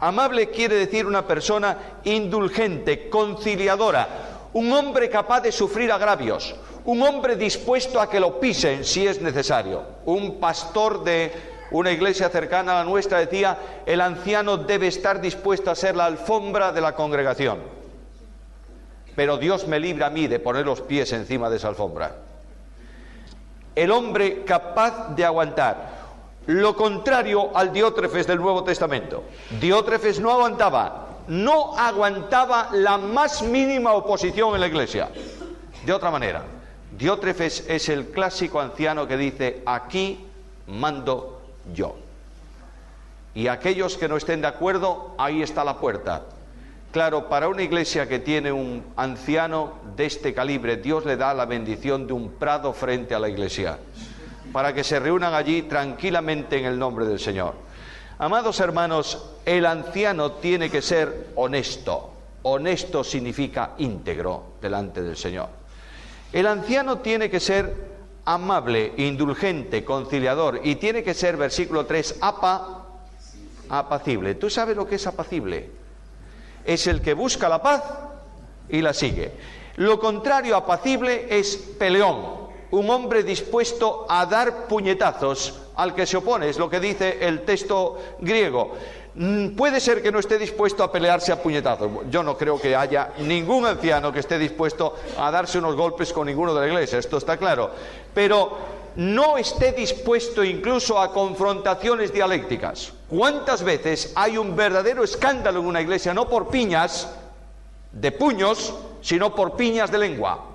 Amable quiere decir una persona indulgente, conciliadora, un hombre capaz de sufrir agravios, un hombre dispuesto a que lo pisen si es necesario. Un pastor de una iglesia cercana a la nuestra decía: el anciano debe estar dispuesto a ser la alfombra de la congregación. Pero Dios me libre a mí de poner los pies encima de esa alfombra. El hombre capaz de aguantar. Lo contrario al Diótrefes del Nuevo Testamento. Diótrefes no aguantaba la más mínima oposición en la iglesia. De otra manera, Diótrefes es el clásico anciano que dice: aquí mando yo. Y aquellos que no estén de acuerdo, ahí está la puerta. Claro, para una iglesia que tiene un anciano de este calibre, Dios le da la bendición de un prado frente a la iglesia, para que se reúnan allí tranquilamente en el nombre del Señor. Amados hermanos, el anciano tiene que ser honesto. Honesto significa íntegro delante del Señor. El anciano tiene que ser amable, indulgente, conciliador, y tiene que ser, versículo 3, apacible. ¿Tú sabes lo que es apacible? Es el que busca la paz y la sigue. Lo contrario a apacible es peleón. Un hombre dispuesto a dar puñetazos al que se opone, es lo que dice el texto griego. Puede ser que no esté dispuesto a pelearse a puñetazos. Yo no creo que haya ningún anciano que esté dispuesto a darse unos golpes con ninguno de la iglesia, esto está claro. Pero no esté dispuesto incluso a confrontaciones dialécticas. ¿Cuántas veces hay un verdadero escándalo en una iglesia, no por piñas de puños, sino por piñas de lengua?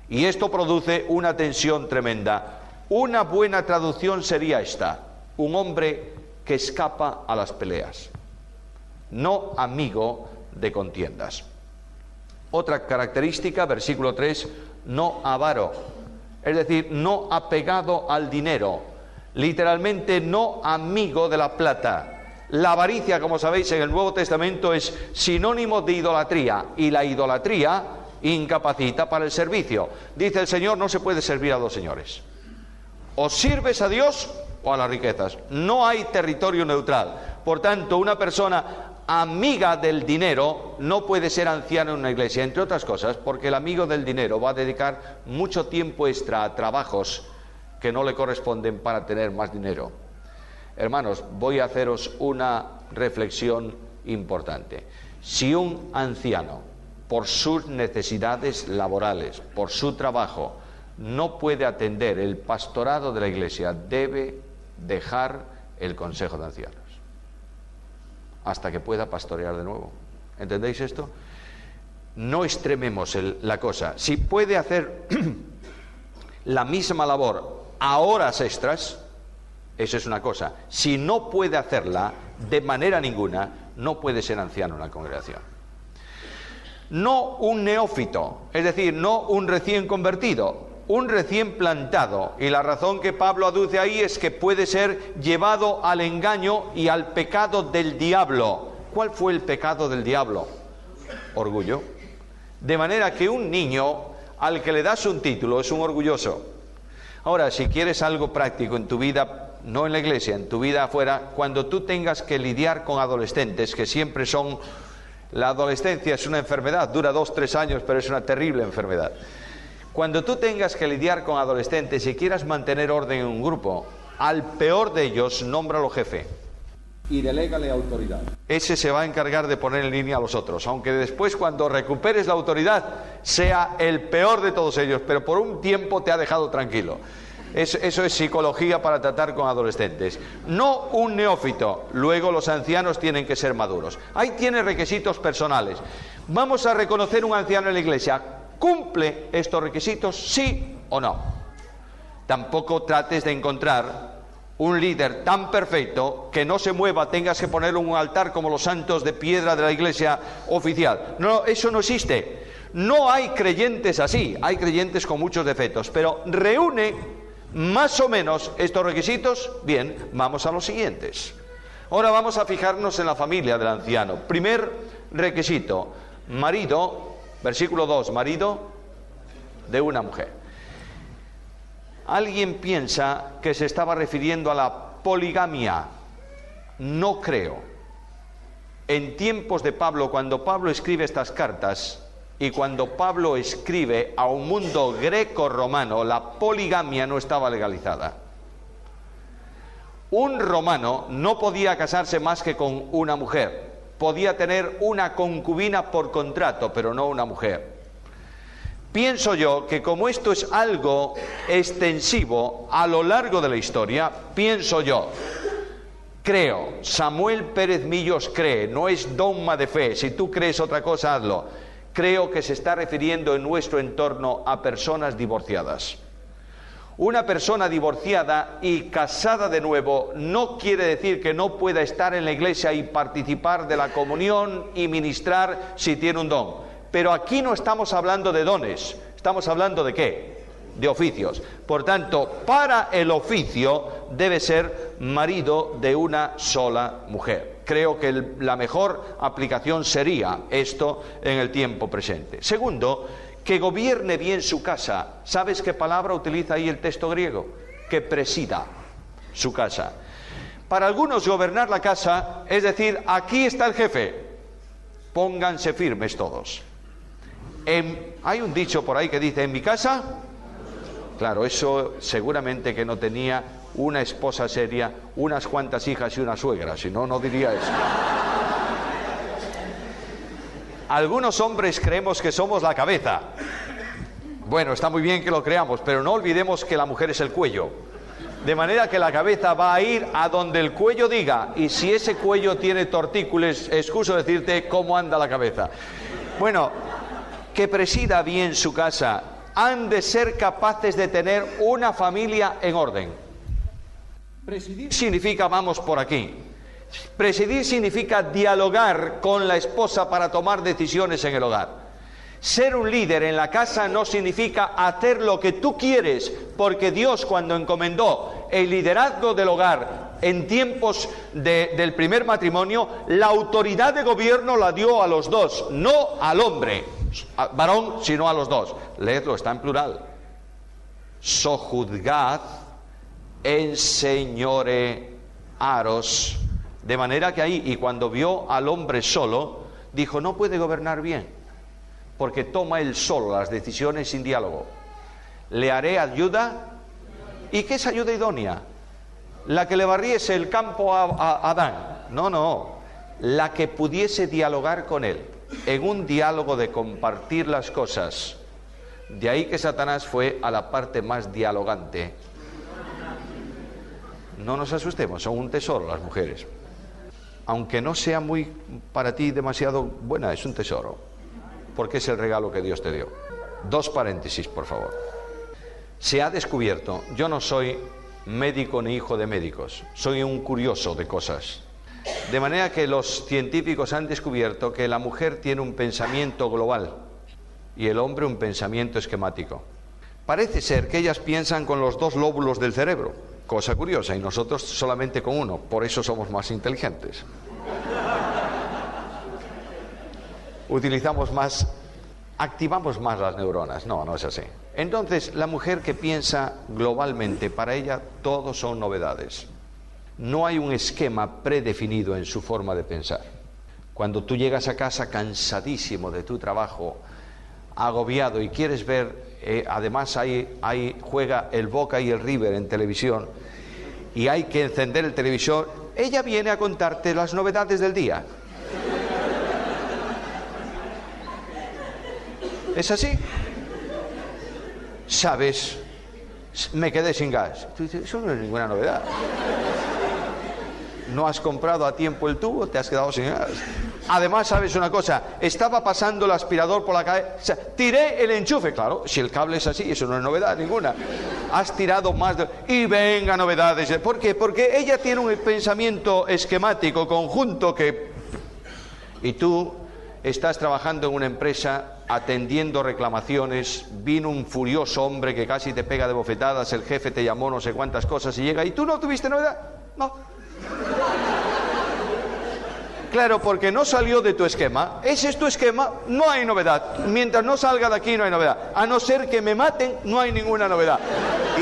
Y esto produce una tensión tremenda. Una buena traducción sería esta: un hombre que escapa a las peleas, no amigo de contiendas. Otra característica, versículo 3, no avaro, es decir, no apegado al dinero, literalmente no amigo de la plata. La avaricia, como sabéis, en el Nuevo Testamento es sinónimo de idolatría, y la idolatría incapacita para el servicio. Dice el Señor: no se puede servir a dos señores. O sirves a Dios o a las riquezas. No hay territorio neutral. Por tanto, una persona amiga del dinero no puede ser anciano en una iglesia, entre otras cosas porque el amigo del dinero va a dedicar mucho tiempo extra a trabajos que no le corresponden para tener más dinero. Hermanos, voy a haceros una reflexión importante. Si un anciano, por sus necesidades laborales, por su trabajo, no puede atender el pastorado de la iglesia, debe dejar el consejo de ancianos hasta que pueda pastorear de nuevo. ¿Entendéis esto? No extrememos la cosa. Si puede hacer la misma labor a horas extras, eso es una cosa. Si no puede hacerla de manera ninguna, no puede ser anciano en la congregación. No un neófito, es decir, no un recién convertido, un recién plantado. Y la razón que Pablo aduce ahí es que puede ser llevado al engaño y al pecado del diablo. ¿Cuál fue el pecado del diablo? Orgullo. De manera que un niño al que le das un título es un orgulloso. Ahora, si quieres algo práctico en tu vida, no en la iglesia, en tu vida afuera, cuando tú tengas que lidiar con adolescentes, que siempre son... La adolescencia es una enfermedad, dura 2-3 años, pero es una terrible enfermedad. Cuando tú tengas que lidiar con adolescentes y quieras mantener orden en un grupo, al peor de ellos, nómbralo jefe. Y delégale autoridad. Ese se va a encargar de poner en línea a los otros, aunque después, cuando recuperes la autoridad, sea el peor de todos ellos, pero por un tiempo te ha dejado tranquilo. Eso es psicología para tratar con adolescentes. No un neófito. Luego los ancianos tienen que ser maduros. Ahí tiene requisitos personales. Vamos a reconocer un anciano en la iglesia. ¿Cumple estos requisitos, sí o no? Tampoco trates de encontrar un líder tan perfecto que no se mueva, tengas que poner un altar como los santos de piedra de la iglesia oficial. No, eso no existe. No hay creyentes así. Hay creyentes con muchos defectos, pero reúne más o menos estos requisitos. Bien, vamos a los siguientes. Ahora vamos a fijarnos en la familia del anciano. Primer requisito: marido, versículo 2, marido de una mujer. Alguien piensa que se estaba refiriendo a la poligamia. No creo. en tiempos de Pablo, cuando Pablo escribe estas cartas y cuando Pablo escribe a un mundo greco-romano, la poligamia no estaba legalizada. Un romano no podía casarse más que con una mujer. Podía tener una concubina por contrato, pero no una mujer. Pienso yo que como esto es algo extensivo a lo largo de la historia, creo, Samuel Pérez Millos cree, no es dogma de fe, si tú crees otra cosa hazlo, creo que se está refiriendo en nuestro entorno a personas divorciadas. Una persona divorciada y casada de nuevo no quiere decir que no pueda estar en la iglesia y participar de la comunión y ministrar si tiene un don. Pero aquí no estamos hablando de dones, estamos hablando ¿de qué? De oficios. Por tanto, para el oficio debe ser marido de una sola mujer. Creo que la mejor aplicación sería esto en el tiempo presente. Segundo, que gobierne bien su casa. ¿Sabes qué palabra utiliza ahí el texto griego? Que presida su casa. Para algunos gobernar la casa es decir, aquí está el jefe, pónganse firmes todos. Hay un dicho por ahí que dice, en mi casa, claro, eso seguramente que no tenía una esposa seria, unas cuantas hijas y una suegra, si no, no diría eso. Algunos hombres creemos que somos la cabeza. Bueno, está muy bien que lo creamos, pero no olvidemos que la mujer es el cuello. De manera que la cabeza va a ir a donde el cuello diga, y si ese cuello tiene tortícolis, excuso decirte cómo anda la cabeza. Bueno, que presida bien su casa, han de ser capaces de tener una familia en orden. Presidir significa vamos por aquí. Presidir significa dialogar con la esposa para tomar decisiones en el hogar. Ser un líder en la casa no significa hacer lo que tú quieres, porque Dios cuando encomendó el liderazgo del hogar en tiempos del primer matrimonio, la autoridad de gobierno la dio a los dos, no al hombre, varón, sino a los dos. Leedlo, está en plural. Sojuzgad, enseñorearos. De manera que ahí, y cuando vio al hombre solo, dijo, no puede gobernar bien, porque toma él solo las decisiones sin diálogo. Le haré ayuda. ¿Y qué es ayuda idónea? La que le barriese el campo a Adán. No, la que pudiese dialogar con él, en un diálogo de compartir las cosas. De ahí que Satanás fue a la parte más dialogante. No nos asustemos, son un tesoro las mujeres. Aunque no sea muy para ti demasiado buena, es un tesoro, porque es el regalo que Dios te dio. 2 paréntesis, por favor. Se ha descubierto, yo no soy médico ni hijo de médicos, soy un curioso de cosas. De manera que los científicos han descubierto que la mujer tiene un pensamiento global y el hombre un pensamiento esquemático. Parece ser que ellas piensan con los 2 lóbulos del cerebro, cosa curiosa, y nosotros solamente con uno, por eso somos más inteligentes. Activamos más las neuronas. No es así. Entonces, la mujer que piensa globalmente, para ella todo son novedades. No hay un esquema predefinido en su forma de pensar. Cuando tú llegas a casa cansadísimo de tu trabajo, agobiado, y quieres ver, además ahí juega el Boca y el River en televisión, y hay que encender el televisor, ella viene a contarte las novedades del día. ¿Es así? ¿Sabes? Me quedé sin gas. Tú dices, eso no es ninguna novedad. No has comprado a tiempo el tubo, te has quedado sin gas. Además, ¿sabes una cosa? Estaba pasando el aspirador por la calle, tiré el enchufe. Claro, si el cable es así, eso no es novedad ninguna. Has tirado más de... Y venga, novedades. ¿Por qué? Porque ella tiene un pensamiento esquemático, conjunto, que... Y tú estás trabajando en una empresa, atendiendo reclamaciones, vino un furioso hombre que casi te pega de bofetadas, el jefe te llamó no sé cuántas cosas y llega, ¿y tú no tuviste novedad? No. Claro, porque no salió de tu esquema. Ese es tu esquema, no hay novedad. Mientras no salga de aquí no hay novedad. A no ser que me maten, no hay ninguna novedad.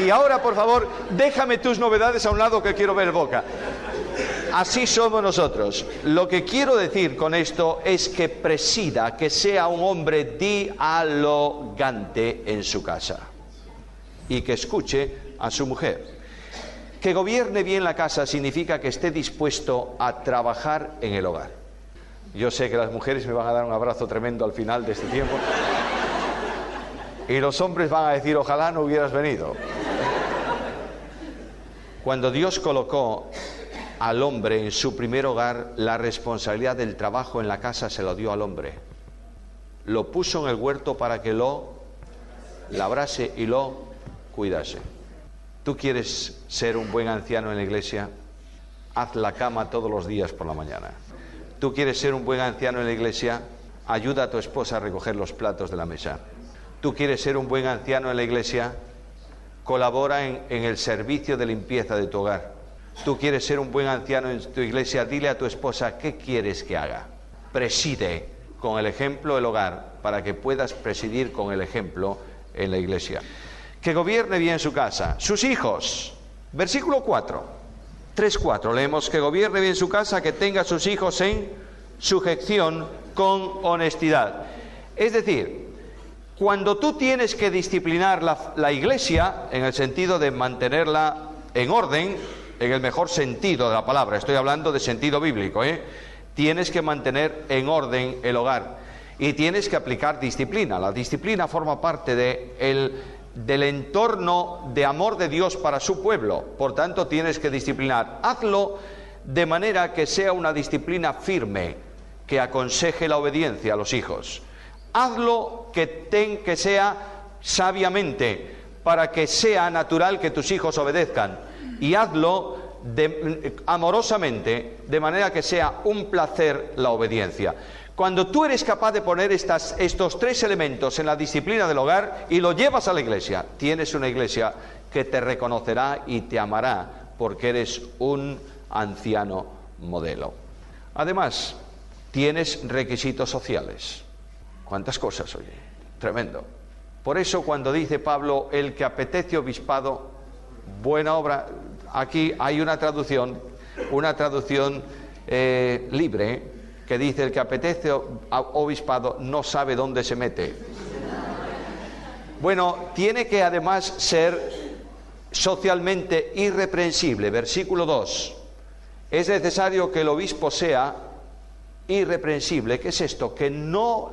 Y ahora, por favor, déjame tus novedades a un lado que quiero ver Boca. Así somos nosotros. Lo que quiero decir con esto es que presida, que sea un hombre dialogante en su casa y que escuche a su mujer. Que gobierne bien la casa significa que esté dispuesto a trabajar en el hogar. Yo sé que las mujeres me van a dar un abrazo tremendo al final de este tiempo y los hombres van a decir, ojalá no hubieras venido. Cuando Dios colocó al hombre en su primer hogar, la responsabilidad del trabajo en la casa se lo dio al hombre. Lo puso en el huerto para que lo labrase y lo cuidase. ¿Tú quieres ser un buen anciano en la iglesia? Haz la cama todos los días por la mañana. ¿Tú quieres ser un buen anciano en la iglesia? Ayuda a tu esposa a recoger los platos de la mesa. ¿Tú quieres ser un buen anciano en la iglesia? Colabora en el servicio de limpieza de tu hogar. Tú quieres ser un buen anciano en tu iglesia, dile a tu esposa qué quieres que haga. Preside con el ejemplo el hogar para que puedas presidir con el ejemplo en la iglesia. Que gobierne bien su casa. Sus hijos, versículo 4, 3:4, leemos que gobierne bien su casa, que tenga a sus hijos en sujeción con honestidad. Es decir, cuando tú tienes que disciplinar la iglesia, en el sentido de mantenerla en orden, en el mejor sentido de la palabra, estoy hablando de sentido bíblico, tienes que mantener en orden el hogar y tienes que aplicar disciplina. La disciplina forma parte del entorno de amor de Dios para su pueblo, por tanto tienes que disciplinar. Hazlo de manera que sea una disciplina firme, que aconseje la obediencia a los hijos. Hazlo que sea sabiamente, para que sea natural que tus hijos obedezcan. Y hazlo amorosamente, de manera que sea un placer la obediencia. Cuando tú eres capaz de poner estos tres elementos en la disciplina del hogar y lo llevas a la iglesia, tienes una iglesia que te reconocerá y te amará porque eres un anciano modelo. Además, tienes requisitos sociales. ¿Cuántas cosas, oye? Tremendo. Por eso cuando dice Pablo, el que apetece obispado, buena obra, aquí hay una traducción libre, que dice, el que apetece obispado no sabe dónde se mete. Bueno, tiene que además ser socialmente irreprensible. Versículo 2. Es necesario que el obispo sea irreprensible. ¿Qué es esto? Que no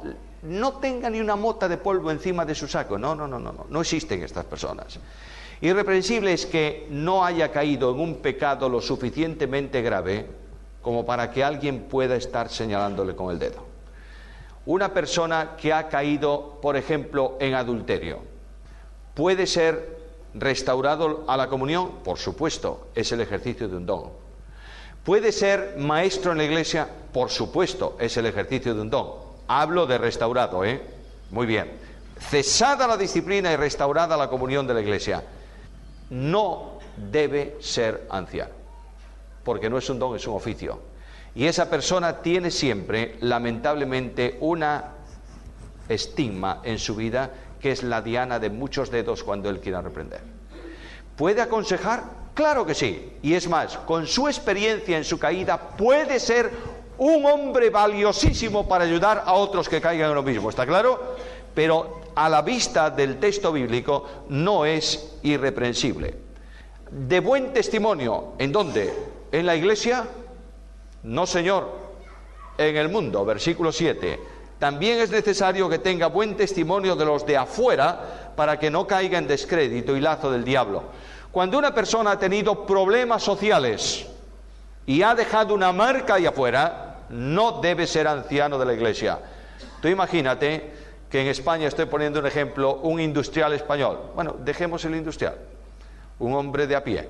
tenga ni una mota de polvo encima de su saco. No existen estas personas. Irreprensible es que no haya caído en un pecado lo suficientemente grave como para que alguien pueda estar señalándole con el dedo. Una persona que ha caído, por ejemplo, en adulterio, ¿puede ser restaurado a la comunión? Por supuesto, es el ejercicio de un don. ¿Puede ser maestro en la iglesia? Por supuesto, es el ejercicio de un don. Hablo de restaurado, Muy bien. Cesada la disciplina y restaurada la comunión de la iglesia, no debe ser anciano, porque no es un don, es un oficio. Y esa persona tiene siempre, lamentablemente, una estigma en su vida que es la diana de muchos dedos cuando él quiera reprender. ¿Puede aconsejar? Claro que sí. Y es más, con su experiencia en su caída, puede ser un hombre valiosísimo para ayudar a otros que caigan en lo mismo. ¿Está claro? Pero a la vista del texto bíblico no es irreprensible. De buen testimonio, ¿en dónde? ¿En la iglesia? No, señor. En el mundo, versículo 7. También es necesario que tenga buen testimonio de los de afuera para que no caiga en descrédito y lazo del diablo. Cuando una persona ha tenido problemas sociales y ha dejado una marca ahí afuera, no debe ser anciano de la iglesia. Tú imagínate que en España, estoy poniendo un ejemplo, un industrial español. Bueno, dejemos el industrial. Un hombre de a pie.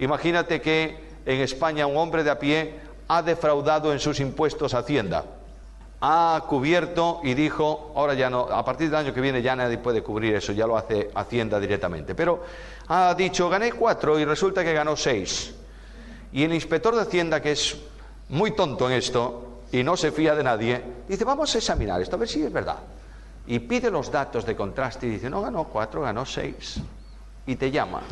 Imagínate que en España un hombre de a pie ha defraudado en sus impuestos a Hacienda. Ha cubierto y dijo, ahora ya no, a partir del año que viene ya nadie puede cubrir eso, ya lo hace Hacienda directamente. Pero ha dicho, gané 4 y resulta que ganó 6. Y el inspector de Hacienda, que es muy tonto en esto y no se fía de nadie, dice, vamos a examinar esto, a ver si es verdad. Y pide los datos de contraste y dice, no ganó 4, ganó 6. Y te llama.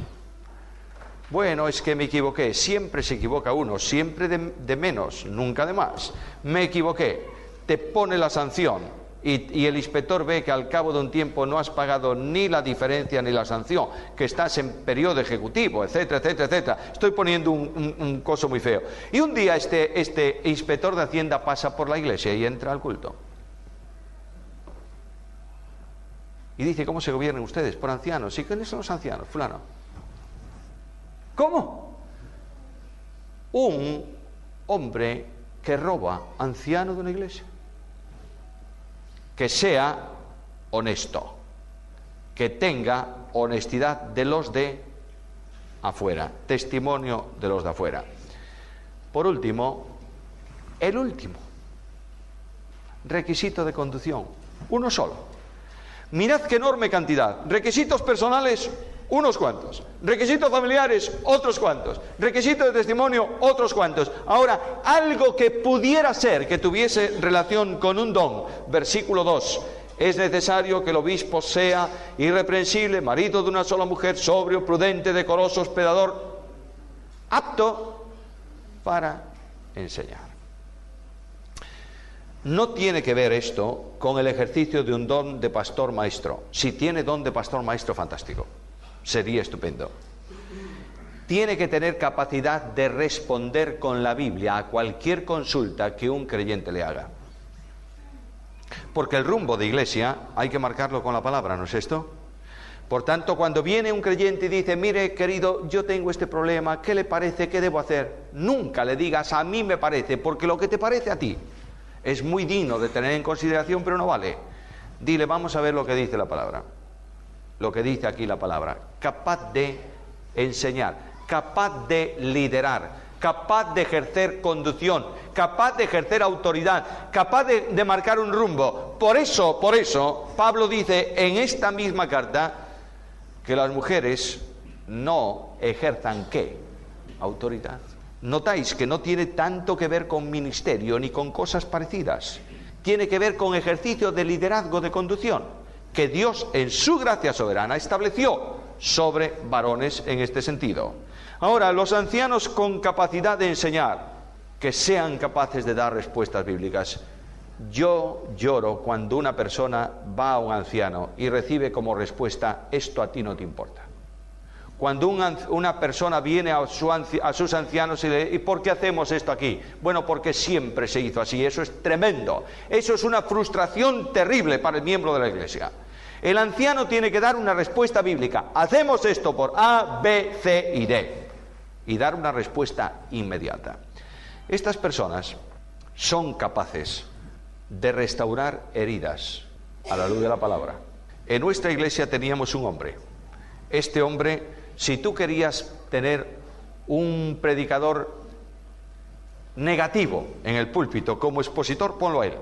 Bueno, es que me equivoqué. Siempre se equivoca uno, siempre de menos, nunca de más. Me equivoqué. Te pone la sanción y el inspector ve que al cabo de un tiempo no has pagado ni la diferencia ni la sanción, que estás en periodo ejecutivo, etcétera, etcétera, etcétera. Estoy poniendo un coso muy feo. Y un día este inspector de Hacienda pasa por la iglesia y entra al culto. Y dice, ¿cómo se gobiernan ustedes? Por ancianos. ¿Y quiénes son los ancianos? Fulano. ¿Cómo? Un hombre que roba, anciano de una iglesia. Que sea honesto, que tenga honestidad de los de afuera, testimonio de los de afuera. Por último, el último requisito de conducción, uno solo. Mirad qué enorme cantidad. Requisitos personales, unos cuantos. Requisitos familiares, otros cuantos. Requisitos de testimonio, otros cuantos. Ahora, algo que pudiera ser que tuviese relación con un don. Versículo 2. Es necesario que el obispo sea irreprensible, marido de una sola mujer, sobrio, prudente, decoroso, hospedador, apto para enseñar. No tiene que ver esto con el ejercicio de un don de pastor maestro. Si tiene don de pastor maestro, fantástico. Sería estupendo. Tiene que tener capacidad de responder con la Biblia a cualquier consulta que un creyente le haga. Porque el rumbo de iglesia hay que marcarlo con la palabra, ¿no es esto? Por tanto, cuando viene un creyente y dice, mire, querido, yo tengo este problema, ¿qué le parece? ¿Qué debo hacer? Nunca le digas, a mí me parece, porque lo que te parece a ti es muy digno de tener en consideración, pero no vale. Dile, vamos a ver lo que dice la palabra. Lo que dice aquí la palabra. Capaz de enseñar, capaz de liderar, capaz de ejercer conducción, capaz de ejercer autoridad, capaz de marcar un rumbo. Por eso, Pablo dice en esta misma carta que las mujeres no ejerzan ¿qué? Autoridad. Notáis que no tiene tanto que ver con ministerio ni con cosas parecidas. Tiene que ver con ejercicio de liderazgo, de conducción, que Dios en su gracia soberana estableció sobre varones en este sentido. Ahora, los ancianos con capacidad de enseñar, que sean capaces de dar respuestas bíblicas. Yo lloro cuando una persona va a un anciano y recibe como respuesta, esto a ti no te importa. Cuando una persona viene a sus ancianos y le dice, ¿y por qué hacemos esto aquí? Bueno, porque siempre se hizo así. Eso es tremendo. Eso es una frustración terrible para el miembro de la iglesia. El anciano tiene que dar una respuesta bíblica. Hacemos esto por A, B, C y D. Y dar una respuesta inmediata. Estas personas son capaces de restaurar heridas a la luz de la palabra. En nuestra iglesia teníamos un hombre. Este hombre, si tú querías tener un predicador negativo en el púlpito como expositor, ponlo a él.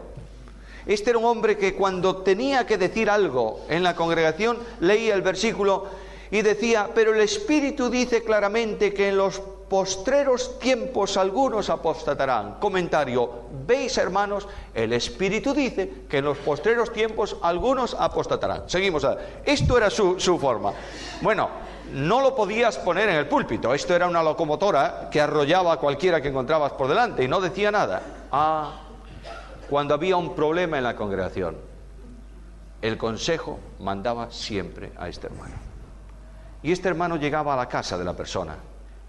Este era un hombre que cuando tenía que decir algo en la congregación, leía el versículo y decía, pero el Espíritu dice claramente que en los postreros tiempos algunos apostatarán. Comentario, ¿veis, hermanos? El Espíritu dice que en los postreros tiempos algunos apostatarán. Seguimos. Esto era su forma. Bueno, no lo podías poner en el púlpito. Esto era una locomotora que arrollaba a cualquiera que encontrabas por delante y no decía nada. Cuando había un problema en la congregación, el consejo mandaba siempre a este hermano. Y este hermano llegaba a la casa de la persona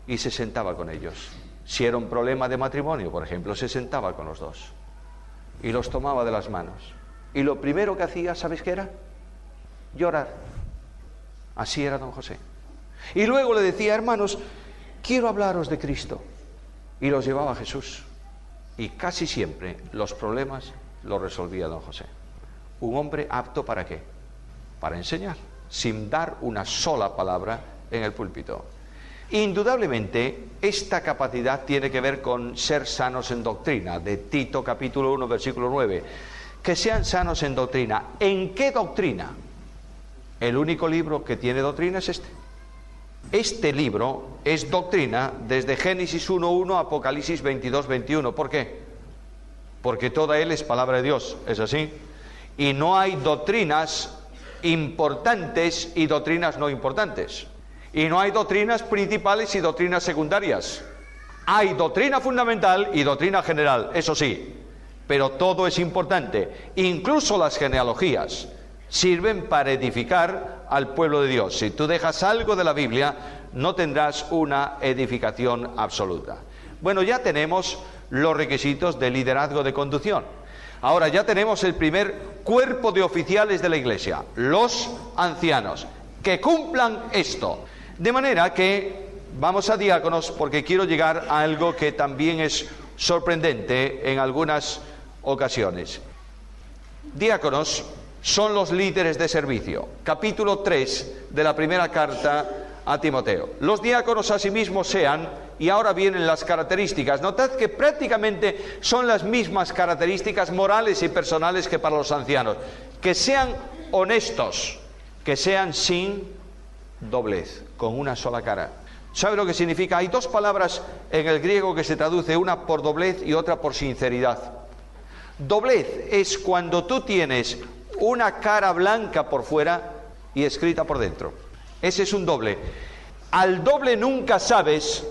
y se sentaba con ellos. Si era un problema de matrimonio, por ejemplo, se sentaba con los dos y los tomaba de las manos. Y lo primero que hacía, ¿sabes qué era? Llorar. Así era don José. Y luego le decía, hermanos, quiero hablaros de Cristo. Y los llevaba a Jesús. Y casi siempre los problemas los resolvía don José. Un hombre apto ¿para qué? Para enseñar, sin dar una sola palabra en el púlpito. Indudablemente, esta capacidad tiene que ver con ser sanos en doctrina, de Tito capítulo 1, versículo 9. Que sean sanos en doctrina. ¿En qué doctrina? El único libro que tiene doctrina es este. Este libro es doctrina desde Génesis 1.1 a Apocalipsis 22.21. ¿Por qué? Porque toda él es palabra de Dios, ¿es así? Y no hay doctrinas importantes y doctrinas no importantes. Y no hay doctrinas principales y doctrinas secundarias. Hay doctrina fundamental y doctrina general, eso sí, pero todo es importante. Incluso las genealogías sirven para edificar al pueblo de Dios. Si tú dejas algo de la Biblia, no tendrás una edificación absoluta. Bueno, ya tenemos los requisitos de liderazgo de conducción. Ahora ya tenemos el primer cuerpo de oficiales de la Iglesia, los ancianos, que cumplan esto. De manera que vamos a diáconos, porque quiero llegar a algo que también es sorprendente en algunas ocasiones. Diáconos son los líderes de servicio. Capítulo 3 de la primera carta a Timoteo. Los diáconos asimismo sean, y ahora vienen las características. Notad que prácticamente son las mismas características morales y personales que para los ancianos. Que sean honestos, que sean sin doblez, con una sola cara. ¿Sabe lo que significa? Hay dos palabras en el griego que se traduce, una por doblez y otra por sinceridad. Doblez es cuando tú tienes una cara blanca por fuera y escrita por dentro. Ese es un doble. Al doble nunca sabes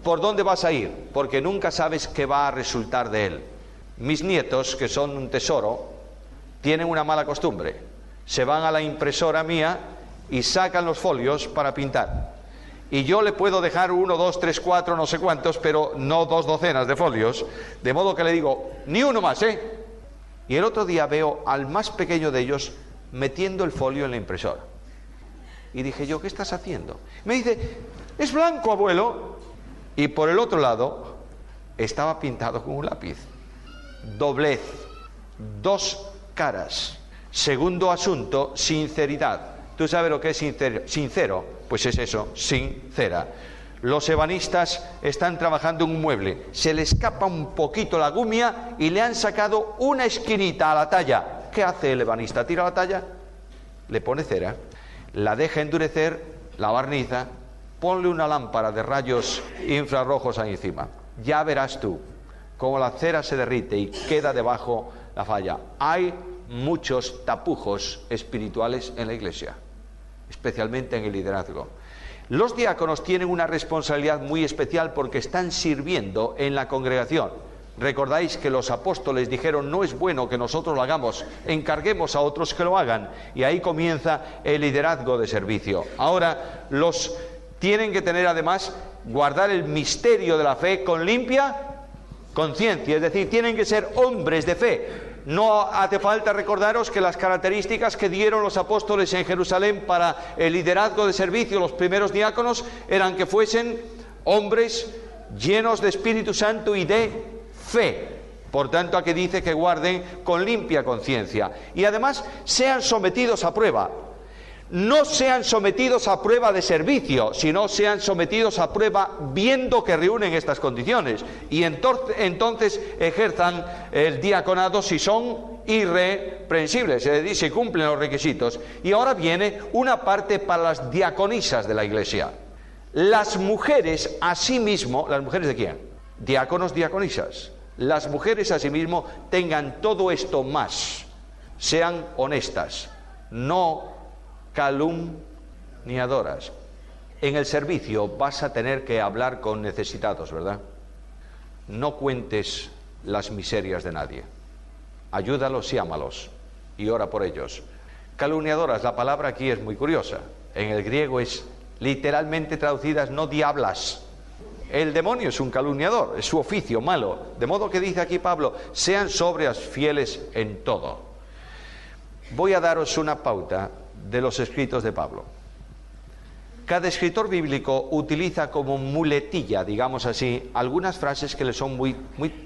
por dónde vas a ir, porque nunca sabes qué va a resultar de él. Mis nietos, que son un tesoro, tienen una mala costumbre. Se van a la impresora mía y sacan los folios para pintar. Y yo le puedo dejar 1, 2, 3, 4, no sé cuántos, pero no 2 docenas de folios, de modo que le digo, ni uno más, ¿eh? Y el otro día veo al más pequeño de ellos metiendo el folio en la impresora. Y dije yo, ¿qué estás haciendo? Me dice, es blanco, abuelo. Y por el otro lado estaba pintado con un lápiz. Doblez, dos caras. Segundo asunto, sinceridad. ¿Tú sabes lo que es sincero? Pues es eso, sincera. Los ebanistas están trabajando en un mueble, se le escapa un poquito la gumia y le han sacado una esquinita a la talla. ¿Qué hace el ebanista? Tira la talla, le pone cera, la deja endurecer, la barniza, ponle una lámpara de rayos infrarrojos ahí encima. Ya verás tú cómo la cera se derrite y queda debajo la falla. Hay muchos tapujos espirituales en la Iglesia, especialmente en el liderazgo. Los diáconos tienen una responsabilidad muy especial porque están sirviendo en la congregación. Recordáis que los apóstoles dijeron, no es bueno que nosotros lo hagamos, encarguemos a otros que lo hagan. Y ahí comienza el liderazgo de servicio. Ahora, los tienen que tener además, guardar el misterio de la fe con limpia conciencia, es decir, tienen que ser hombres de fe. No hace falta recordaros que las características que dieron los apóstoles en Jerusalén para el liderazgo de servicio, los primeros diáconos, eran que fuesen hombres llenos de Espíritu Santo y de fe. Por tanto, aquí dice que guarden con limpia conciencia. Y además, sean sometidos a prueba. No sean sometidos a prueba de servicio, sino sean sometidos a prueba viendo que reúnen estas condiciones. Y entonces ejerzan el diaconado si son irreprensibles, es decir, si cumplen los requisitos. Y ahora viene una parte para las diaconisas de la Iglesia. Las mujeres, asimismo, ¿las mujeres de quién? Diáconos, diaconisas. Las mujeres, asimismo, tengan todo esto más. Sean honestas, no calumniadoras. En el servicio vas a tener que hablar con necesitados, ¿verdad? No cuentes las miserias de nadie. Ayúdalos y ámalos y ora por ellos. Calumniadoras, la palabra aquí es muy curiosa. En el griego es literalmente traducidas no diablas. El demonio es un calumniador, es su oficio malo. De modo que dice aquí Pablo, sean sobrias, fieles en todo. Voy a daros una pauta de los escritos de Pablo. Cada escritor bíblico utiliza como muletilla, digamos así, algunas frases que le son muy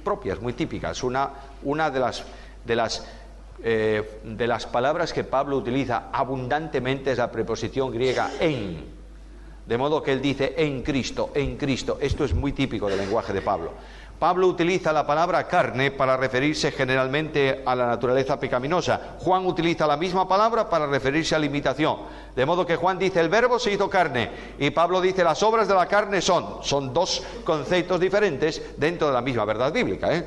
propias, muy típicas. Una de las palabras que Pablo utiliza abundantemente es la preposición griega en. De modo que él dice en Cristo, en Cristo. Esto es muy típico del lenguaje de Pablo. Pablo utiliza la palabra carne para referirse generalmente a la naturaleza pecaminosa. Juan utiliza la misma palabra para referirse a la imitación. De modo que Juan dice el verbo se hizo carne y Pablo dice las obras de la carne son dos conceptos diferentes dentro de la misma verdad bíblica,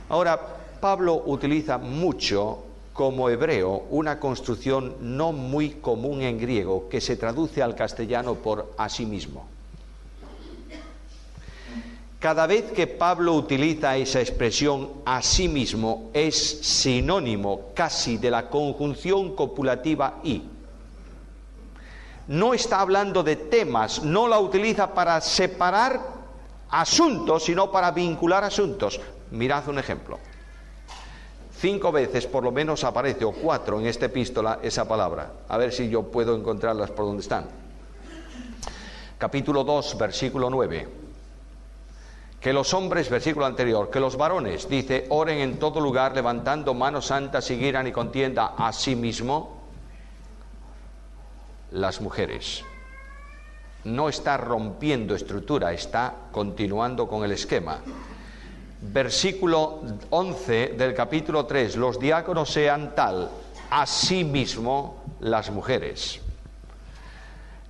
Ahora, Pablo utiliza mucho como hebreo una construcción no muy común en griego que se traduce al castellano por asimismo. Cada vez que Pablo utiliza esa expresión asimismo es sinónimo casi de la conjunción copulativa y. No está hablando de temas, no la utiliza para separar asuntos, sino para vincular asuntos. Mirad un ejemplo. 5 veces por lo menos aparece, o 4 en esta epístola, esa palabra. A ver si yo puedo encontrarlas por donde están. Capítulo 2, versículo 9. Que los hombres, versículo anterior, que los varones, dice, oren en todo lugar, levantando manos santas y guiran y contienda. Asimismo, las mujeres. No está rompiendo estructura, está continuando con el esquema. Versículo 11 del capítulo 3, los diáconos sean tal, asimismo las mujeres.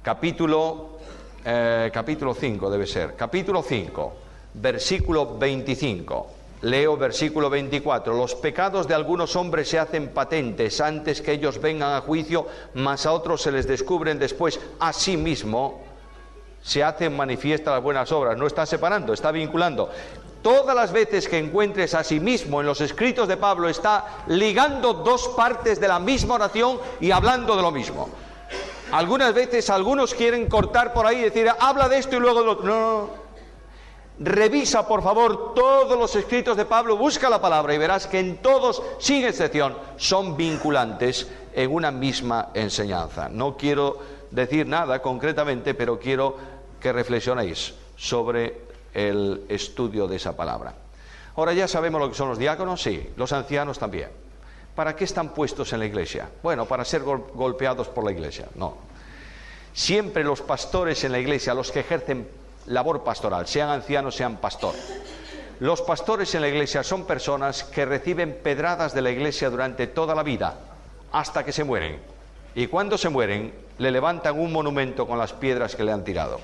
Capítulo 5 debe ser. Capítulo 5. Versículo 25, leo versículo 24, los pecados de algunos hombres se hacen patentes antes que ellos vengan a juicio, mas a otros se les descubren después. Asimismo se hacen manifiestas las buenas obras. No está separando, está vinculando. Todas las veces que encuentres asimismo en los escritos de Pablo, está ligando 2 partes de la misma oración y hablando de lo mismo. Algunas veces algunos quieren cortar por ahí y decir, habla de esto y luego de lo otro. No. Revisa, por favor, todos los escritos de Pablo, busca la palabra y verás que en todos, sin excepción, son vinculantes en una misma enseñanza. No quiero decir nada concretamente, pero quiero que reflexionéis sobre el estudio de esa palabra. Ahora ya sabemos lo que son los diáconos, sí, los ancianos también. ¿Para qué están puestos en la iglesia? Bueno, para ser golpeados por la iglesia, no. Siempre los pastores en la iglesia, los que ejercen labor pastoral, sean ancianos, sean pastor. Los pastores en la iglesia son personas que reciben pedradas de la iglesia durante toda la vida, hasta que se mueren. Y cuando se mueren, le levantan un monumento con las piedras que le han tirado.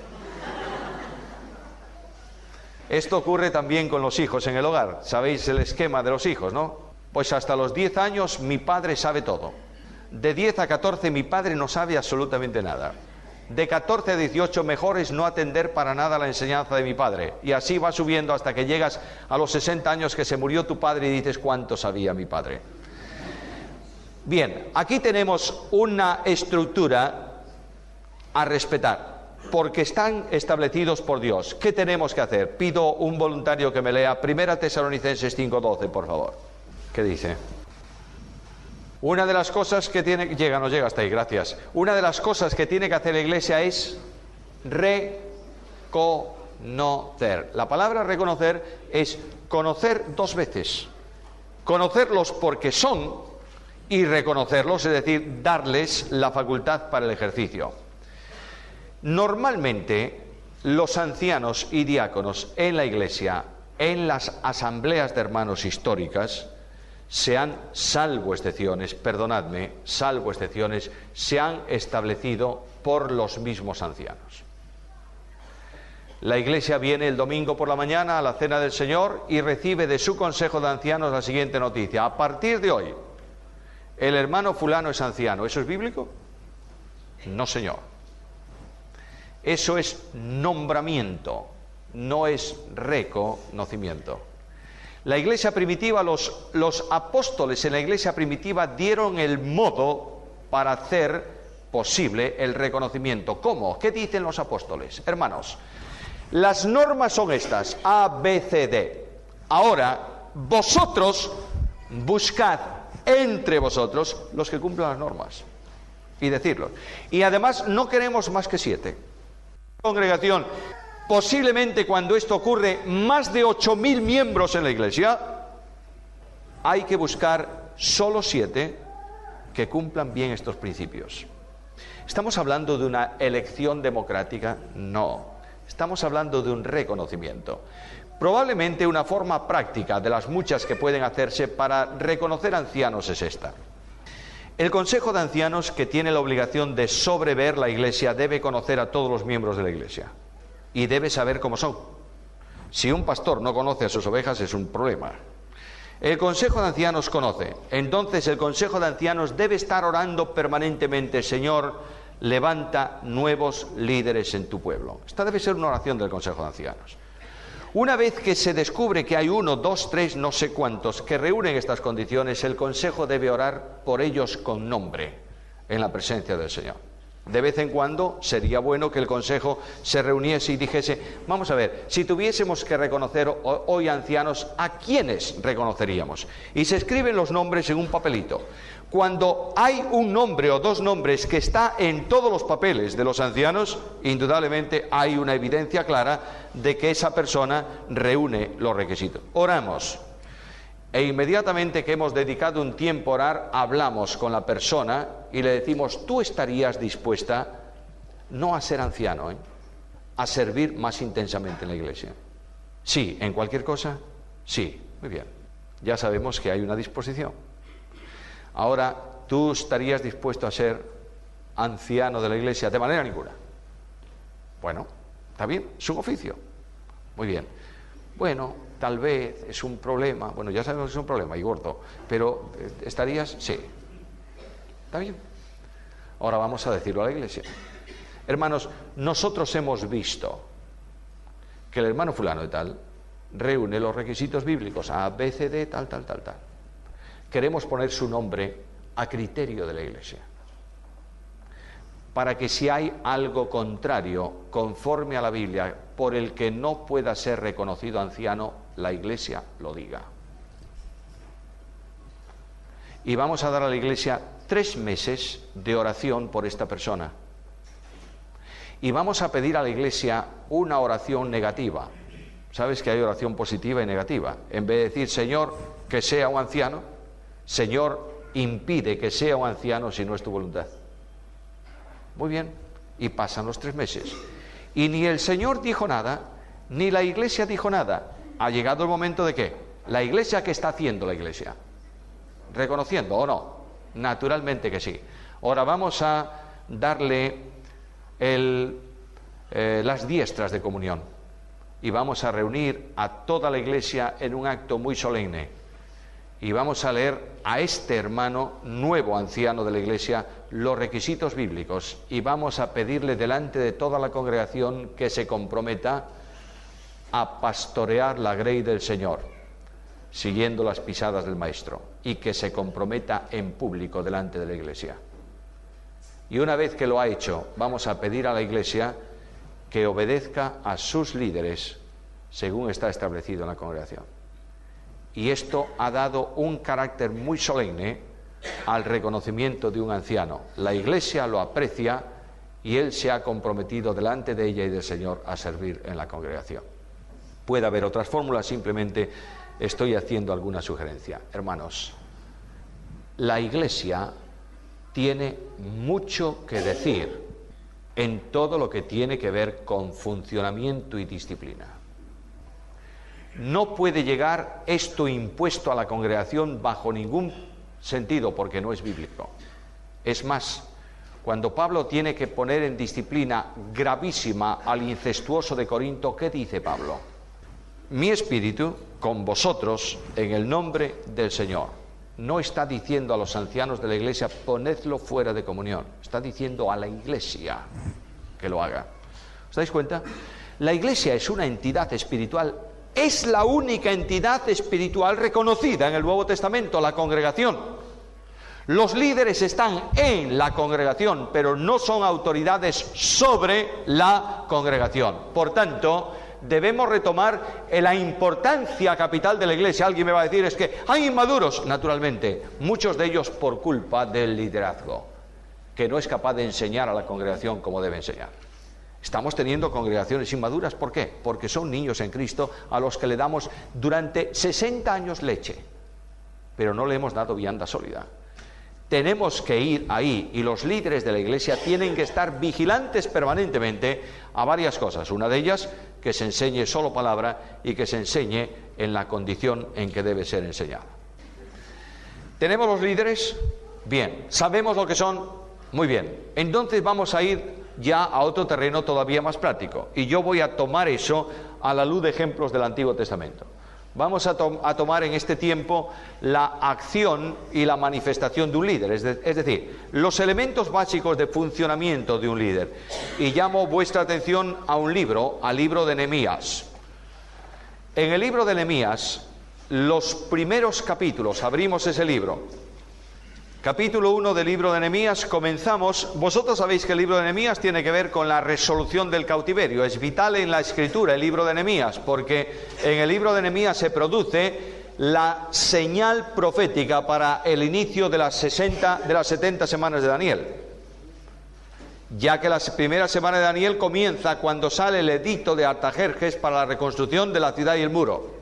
Esto ocurre también con los hijos en el hogar. Sabéis el esquema de los hijos, ¿no? Pues hasta los 10 años mi padre sabe todo. De 10 a 14 mi padre no sabe absolutamente nada. De 14 a 18 mejor es no atender para nada la enseñanza de mi padre. Y así va subiendo hasta que llegas a los 60 años que se murió tu padre y dices cuánto sabía mi padre. Bien, aquí tenemos una estructura a respetar, porque están establecidos por Dios. ¿Qué tenemos que hacer? Pido un voluntario que me lea 1 Tesalonicenses 5:12, por favor. ¿Qué dice? Una de las cosas que tiene... no llega hasta ahí, gracias. Una de las cosas que tiene que hacer la iglesia es reconocer. La palabra reconocer es conocer 2 veces. Conocerlos porque son y reconocerlos, es decir, darles la facultad para el ejercicio. Normalmente, los ancianos y diáconos en la iglesia, en las asambleas de hermanos históricas, se han, salvo excepciones, se han establecido por los mismos ancianos. La iglesia viene el domingo por la mañana a la cena del Señor y recibe de su consejo de ancianos la siguiente noticia: a partir de hoy, el hermano fulano es anciano. ¿Eso es bíblico? No, señor. Eso es nombramiento, no es reconocimiento. La iglesia primitiva, los apóstoles en la iglesia primitiva dieron el modo para hacer posible el reconocimiento. ¿Cómo? ¿Qué dicen los apóstoles? Hermanos, las normas son estas, A, B, C, D. Ahora, vosotros buscad entre vosotros los que cumplan las normas y decirlo. Y además no queremos más que 7. Congregación, posiblemente cuando esto ocurre, más de 8.000 miembros en la iglesia, hay que buscar solo 7 que cumplan bien estos principios. ¿Estamos hablando de una elección democrática? No. Estamos hablando de un reconocimiento. Probablemente una forma práctica de las muchas que pueden hacerse para reconocer ancianos es esta. El Consejo de Ancianos, que tiene la obligación de sobrever la iglesia, debe conocer a todos los miembros de la iglesia. Y debe saber cómo son. Si un pastor no conoce a sus ovejas es un problema. El Consejo de Ancianos conoce. Entonces el Consejo de Ancianos debe estar orando permanentemente: Señor, levanta nuevos líderes en tu pueblo. Esta debe ser una oración del Consejo de Ancianos. Una vez que se descubre que hay 1, 2, 3, no sé cuántos que reúnen estas condiciones, el Consejo debe orar por ellos con nombre en la presencia del Señor. De vez en cuando sería bueno que el Consejo se reuniese y dijese: vamos a ver, si tuviésemos que reconocer hoy ancianos, ¿a quiénes reconoceríamos? Y se escriben los nombres en un papelito. Cuando hay un nombre o dos nombres que está en todos los papeles de los ancianos, indudablemente hay una evidencia clara de que esa persona reúne los requisitos. Oramos. E inmediatamente que hemos dedicado un tiempo a orar, hablamos con la persona y le decimos: ¿tú estarías dispuesta no a ser anciano, a servir más intensamente en la iglesia? Sí, ¿en cualquier cosa? Sí, muy bien. Ya sabemos que hay una disposición. Ahora, ¿tú estarías dispuesto a ser anciano de la iglesia? De manera ninguna. Bueno, está bien, es un oficio. Muy bien. Bueno, tal vez es un problema. Bueno, ya sabemos que es un problema y gordo. Pero, ¿estarías? Sí. Está bien. Ahora vamos a decirlo a la iglesia. Hermanos, nosotros hemos visto que el hermano fulano de tal reúne los requisitos bíblicos A, B, C, D, tal. Queremos poner su nombre a criterio de la iglesia, para que si hay algo contrario, conforme a la Biblia, por el que no pueda ser reconocido anciano, la iglesia lo diga. Y vamos a dar a la iglesia 3 meses de oración por esta persona. Y vamos a pedir a la iglesia una oración negativa. ¿Sabes que hay oración positiva y negativa? En vez de decir: Señor, que sea un anciano, Señor, impide que sea un anciano si no es tu voluntad. Muy bien, y pasan los 3 meses. Y ni el Señor dijo nada, ni la iglesia dijo nada. Ha llegado el momento de ¿qué? La iglesia, ¿qué está haciendo la iglesia? ¿Reconociendo o no? Naturalmente que sí. Ahora vamos a darle las diestras de comunión. Y vamos a reunir a toda la iglesia en un acto muy solemne. Y vamos a leer a este hermano nuevo anciano de la iglesia los requisitos bíblicos y vamos a pedirle delante de toda la congregación que se comprometa a pastorear la grey del Señor, siguiendo las pisadas del Maestro, y que se comprometa en público delante de la iglesia. Y una vez que lo ha hecho, vamos a pedir a la iglesia que obedezca a sus líderes según está establecido en la congregación. Y esto ha dado un carácter muy solemne al reconocimiento de un anciano. La iglesia lo aprecia y él se ha comprometido delante de ella y del Señor a servir en la congregación. Puede haber otras fórmulas, simplemente estoy haciendo alguna sugerencia. Hermanos, la iglesia tiene mucho que decir en todo lo que tiene que ver con funcionamiento y disciplina. No puede llegar esto impuesto a la congregación bajo ningún sentido, porque no es bíblico. Es más, cuando Pablo tiene que poner en disciplina gravísima al incestuoso de Corinto, ¿qué dice Pablo? Mi espíritu con vosotros en el nombre del Señor. No está diciendo a los ancianos de la iglesia: ponedlo fuera de comunión. Está diciendo a la iglesia que lo haga. ¿Os dais cuenta? La iglesia es una entidad espiritual. Es la única entidad espiritual reconocida en el Nuevo Testamento, la congregación. Los líderes están en la congregación, pero no son autoridades sobre la congregación. Por tanto, debemos retomar la importancia capital de la iglesia. Alguien me va a decir: es que hay inmaduros. Naturalmente, muchos de ellos por culpa del liderazgo, que no es capaz de enseñar a la congregación como debe enseñar. Estamos teniendo congregaciones inmaduras. ¿Por qué? Porque son niños en Cristo a los que le damos durante 60 años leche, pero no le hemos dado vianda sólida. Tenemos que ir ahí, y los líderes de la iglesia tienen que estar vigilantes permanentemente a varias cosas. Una de ellas, que se enseñe solo palabra y que se enseñe en la condición en que debe ser enseñada. ¿Tenemos los líderes? Bien. ¿Sabemos lo que son? Muy bien. Entonces vamos a ir ya a otro terreno todavía más práctico, y yo voy a tomar eso a la luz de ejemplos del Antiguo Testamento. Vamos a tomar en este tiempo la acción y la manifestación de un líder, es decir, los elementos básicos de funcionamiento de un líder. Y llamo vuestra atención a un libro, al libro de Nehemías. En el libro de Nehemías, los primeros capítulos, abrimos ese libro. Capítulo 1 del libro de Nehemías, comenzamos. Vosotros sabéis que el libro de Nehemías tiene que ver con la resolución del cautiverio. Es vital en la escritura el libro de Nehemías, porque en el libro de Nehemías se produce la señal profética para el inicio de las 70 semanas de Daniel. Ya que la primera semana de Daniel comienza cuando sale el edicto de Artajerjes para la reconstrucción de la ciudad y el muro.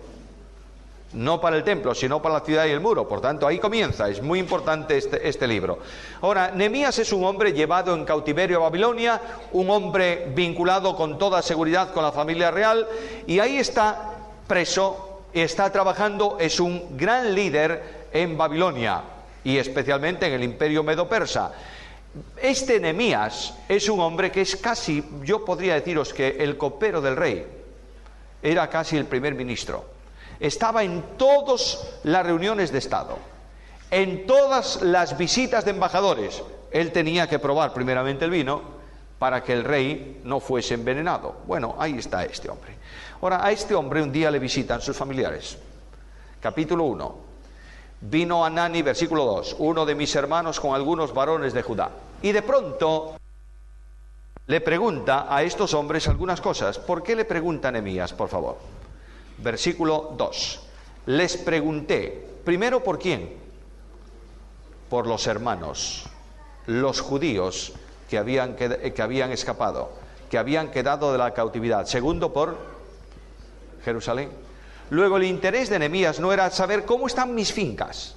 No para el templo, sino para la ciudad y el muro. Por tanto, ahí comienza. Es muy importante este libro. Ahora, Nehemías es un hombre llevado en cautiverio a Babilonia, un hombre vinculado con toda seguridad con la familia real, y ahí está preso, está trabajando, es un gran líder en Babilonia, y especialmente en el imperio medo-persa. Este Nehemías es un hombre que es casi, yo podría deciros que el copero del rey, era casi el primer ministro. Estaba en todas las reuniones de Estado, en todas las visitas de embajadores. Él tenía que probar primeramente el vino para que el rey no fuese envenenado. Bueno, ahí está este hombre. Ahora, a este hombre un día le visitan sus familiares. Capítulo 1. Vino Anani, versículo 2, uno de mis hermanos con algunos varones de Judá. Y de pronto le pregunta a estos hombres algunas cosas. ¿Por qué le pregunta Nehemías, por favor? Versículo 2. Les pregunté, primero, ¿por quién? Por los hermanos, los judíos que habían escapado, que habían quedado de la cautividad. Segundo, por Jerusalén. Luego, el interés de Nehemías no era saber cómo están mis fincas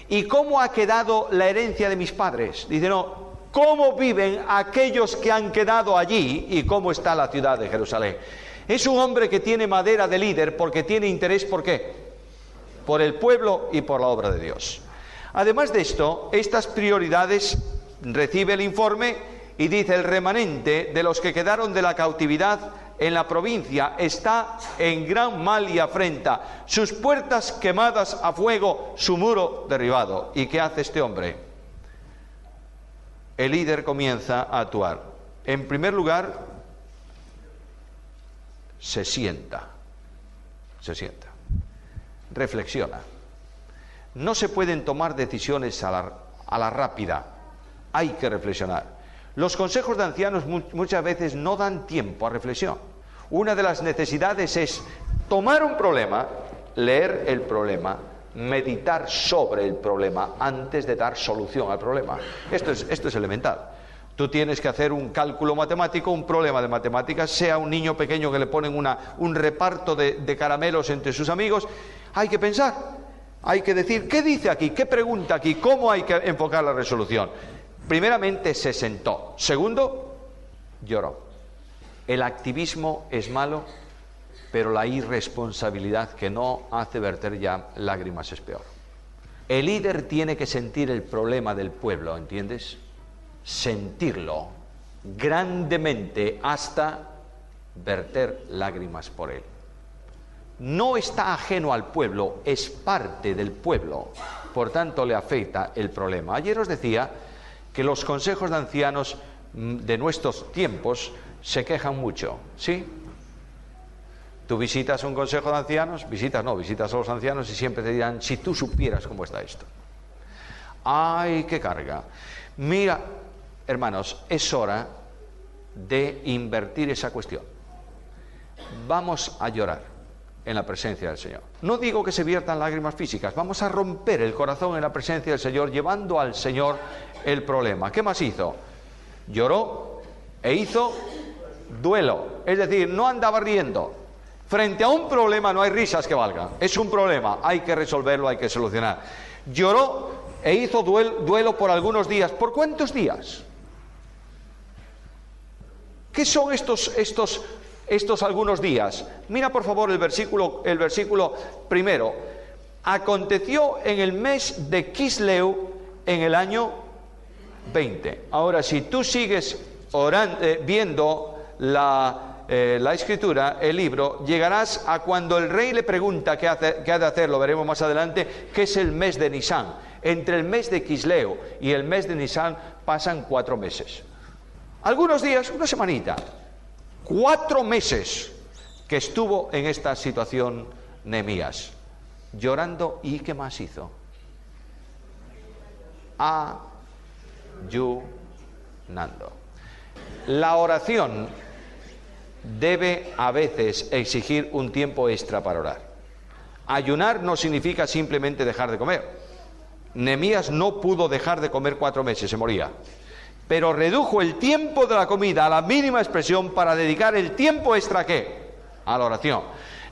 y cómo ha quedado la herencia de mis padres. Dice, no, cómo viven aquellos que han quedado allí y cómo está la ciudad de Jerusalén. Es un hombre que tiene madera de líder porque tiene interés, ¿por qué? Por el pueblo y por la obra de Dios. Además de esto, estas prioridades, recibe el informe y dice, el remanente de los que quedaron de la cautividad en la provincia está en gran mal y afrenta, sus puertas quemadas a fuego, su muro derribado. ¿Y qué hace este hombre? El líder comienza a actuar. En primer lugar, se sienta, reflexiona. No se pueden tomar decisiones a la rápida, hay que reflexionar. Los consejos de ancianos muchas veces no dan tiempo a reflexión. Una de las necesidades es tomar un problema, leer el problema, meditar sobre el problema antes de dar solución al problema. Esto es elemental. Tú tienes que hacer un cálculo matemático, un problema de matemáticas, sea un niño pequeño que le ponen un reparto de caramelos entre sus amigos. Hay que pensar, hay que decir, ¿qué dice aquí? ¿Qué pregunta aquí? ¿Cómo hay que enfocar la resolución? Primeramente se sentó. Segundo, lloró. El activismo es malo, pero la irresponsabilidad que no hace verter ya lágrimas es peor. El líder tiene que sentir el problema del pueblo, ¿entiendes? Sentirlo grandemente hasta verter lágrimas por él. No está ajeno al pueblo, es parte del pueblo, por tanto le afecta el problema. Ayer os decía que los consejos de ancianos de nuestros tiempos se quejan mucho, ¿sí? Tú visitas un consejo de ancianos, visitas a los ancianos y siempre te dirán, si tú supieras cómo está esto. ¡Ay, qué carga! Mira, hermanos, es hora de invertir esa cuestión. Vamos a llorar en la presencia del Señor. No digo que se viertan lágrimas físicas, vamos a romper el corazón en la presencia del Señor, llevando al Señor el problema. ¿Qué más hizo? Lloró e hizo duelo, es decir, no andaba riendo. Frente a un problema no hay risas que valgan, es un problema, hay que resolverlo, hay que solucionar. Lloró e hizo duelo por algunos días. ¿Por cuántos días? ¿Qué son estos algunos días? Mira por favor el versículo primero. Aconteció en el mes de Quisleu en el año 20. Ahora, si tú sigues viendo la escritura, el libro, llegarás a cuando el rey le pregunta qué ha de hacer, lo veremos más adelante, que es el mes de Nisán. Entre el mes de Quisleo y el mes de Nisán pasan 4 meses. Algunos días, una semanita. 4 meses que estuvo en esta situación Nehemías, llorando. ¿Y qué más hizo? Ayunando. La oración debe a veces exigir un tiempo extra para orar. Ayunar no significa simplemente dejar de comer. Nehemías no pudo dejar de comer 4 meses, se moría. Pero redujo el tiempo de la comida a la mínima expresión para dedicar el tiempo extra, ¿qué? A la oración.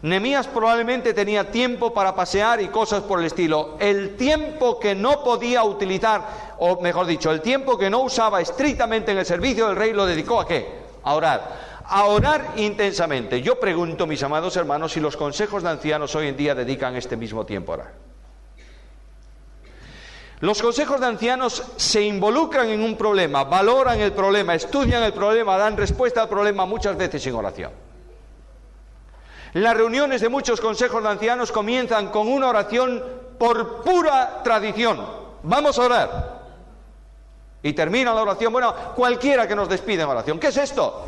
Nehemías probablemente tenía tiempo para pasear y cosas por el estilo. El tiempo que no podía utilizar, o mejor dicho, el tiempo que no usaba estrictamente en el servicio del rey, lo dedicó ¿a qué? A orar. A orar intensamente. Yo pregunto, mis amados hermanos, si los consejos de ancianos hoy en día dedican este mismo tiempo a orar. Los consejos de ancianos se involucran en un problema, valoran el problema, estudian el problema, dan respuesta al problema, muchas veces sin oración. Las reuniones de muchos consejos de ancianos comienzan con una oración por pura tradición. Vamos a orar. Y termina la oración. Bueno, cualquiera que nos despide en oración. ¿Qué es esto?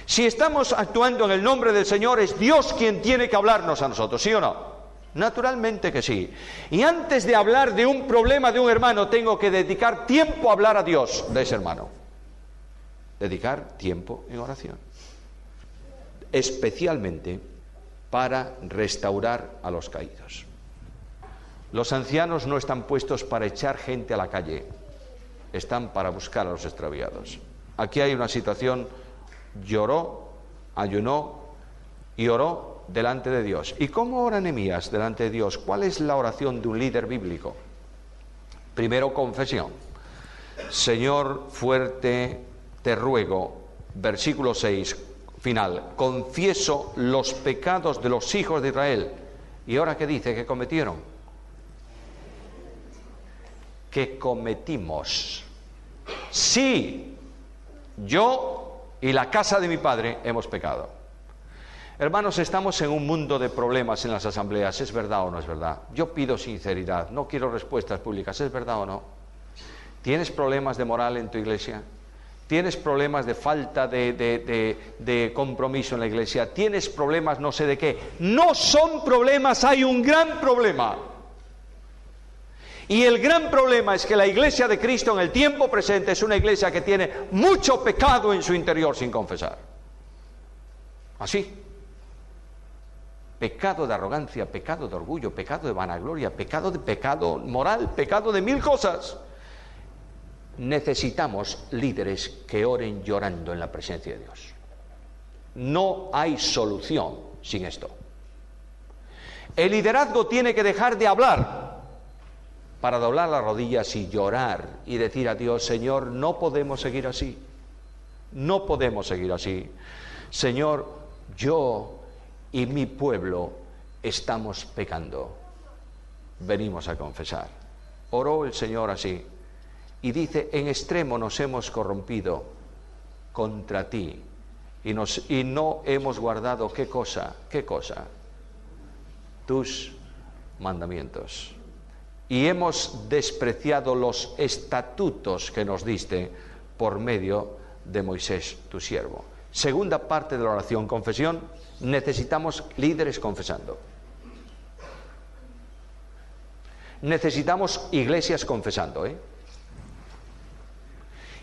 Si estamos actuando en el nombre del Señor, es Dios quien tiene que hablarnos a nosotros, ¿sí o no? Naturalmente que sí. Y antes de hablar de un problema de un hermano, tengo que dedicar tiempo a hablar a Dios de ese hermano. Dedicar tiempo en oración. Especialmente para restaurar a los caídos. Los ancianos no están puestos para echar gente a la calle, están para buscar a los extraviados. Aquí hay una situación: lloró, ayunó y oró delante de Dios. ¿Y cómo ora Nehemías delante de Dios? ¿Cuál es la oración de un líder bíblico? Primero, confesión. Señor, fuerte te ruego, versículo 6, final, confieso los pecados de los hijos de Israel. ¿Y ahora qué dice que cometieron? Que cometimos. Sí, yo y la casa de mi padre hemos pecado. Hermanos, estamos en un mundo de problemas en las asambleas. ¿Es verdad o no es verdad? Yo pido sinceridad, no quiero respuestas públicas. ¿Es verdad o no? ¿Tienes problemas de moral en tu iglesia? ¿Tienes problemas de falta de compromiso en la iglesia? ¿Tienes problemas no sé de qué? No son problemas, hay un gran problema. Y el gran problema es que la iglesia de Cristo en el tiempo presente es una iglesia que tiene mucho pecado en su interior sin confesar. Así. Pecado de arrogancia, pecado de orgullo, pecado de vanagloria, pecado moral, pecado de 1000 cosas. Necesitamos líderes que oren llorando en la presencia de Dios. No hay solución sin esto. El liderazgo tiene que dejar de hablar para doblar las rodillas y llorar y decir a Dios: Señor, no podemos seguir así. No podemos seguir así. Señor, yo y mi pueblo estamos pecando. Venimos a confesar. Oró el Señor así y dice: en extremo nos hemos corrompido contra ti y no hemos guardado ¿qué cosa? Tus mandamientos. Y hemos despreciado los estatutos que nos diste por medio de Moisés, tu siervo. Segunda parte de la oración, confesión. Necesitamos líderes confesando. Necesitamos iglesias confesando,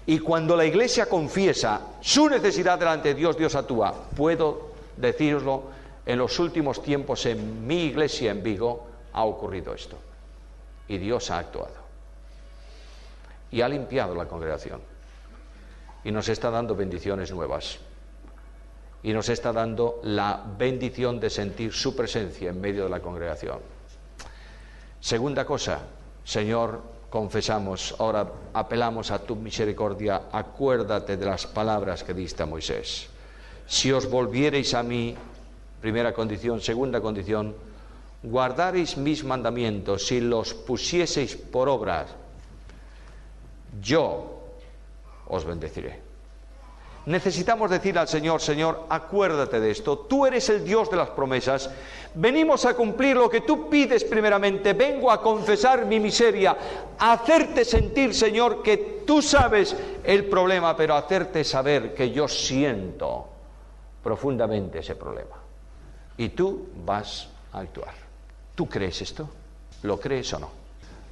Y cuando la iglesia confiesa su necesidad delante de Dios, Dios actúa. Puedo deciroslo, en los últimos tiempos en mi iglesia en Vigo ha ocurrido esto. Y Dios ha actuado. Y ha limpiado la congregación. Y nos está dando bendiciones nuevas. Y nos está dando la bendición de sentir su presencia en medio de la congregación. Segunda cosa, Señor, confesamos, ahora apelamos a tu misericordia, acuérdate de las palabras que diste a Moisés. Si os volviereis a mí, primera condición. Segunda condición, guardaréis mis mandamientos, si los pusieseis por obra, yo os bendeciré. Necesitamos decir al Señor: Señor, acuérdate de esto, tú eres el Dios de las promesas, venimos a cumplir lo que tú pides primeramente, vengo a confesar mi miseria, a hacerte sentir, Señor, que tú sabes el problema, pero a hacerte saber que yo siento profundamente ese problema. Y tú vas a actuar. ¿Tú crees esto? ¿Lo crees o no?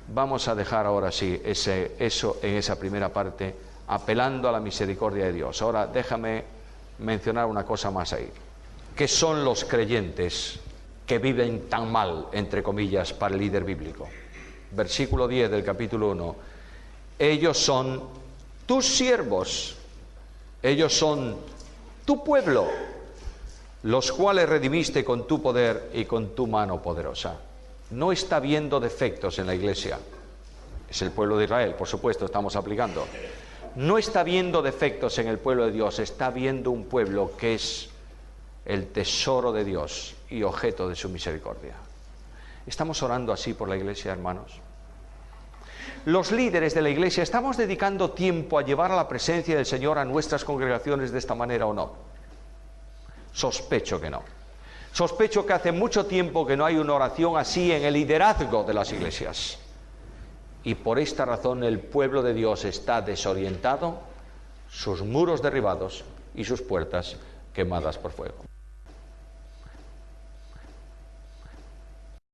Vamos a dejar ahora sí eso en esa primera parte, apelando a la misericordia de Dios. Ahora déjame mencionar una cosa más ahí. ¿Qué son los creyentes que viven tan mal, entre comillas, para el líder bíblico? Versículo 10 del capítulo 1. Ellos son tus siervos, ellos son tu pueblo, los cuales redimiste con tu poder y con tu mano poderosa. No está viendo defectos en la iglesia. Es el pueblo de Israel, por supuesto, estamos aplicando. No está viendo defectos en el pueblo de Dios, está viendo un pueblo que es el tesoro de Dios y objeto de su misericordia. ¿Estamos orando así por la iglesia, hermanos? Los líderes de la iglesia, ¿estamos dedicando tiempo a llevar a la presencia del Señor a nuestras congregaciones de esta manera o no? Sospecho que no. Sospecho que hace mucho tiempo que no hay una oración así en el liderazgo de las iglesias. Y por esta razón el pueblo de Dios está desorientado, sus muros derribados y sus puertas quemadas por fuego.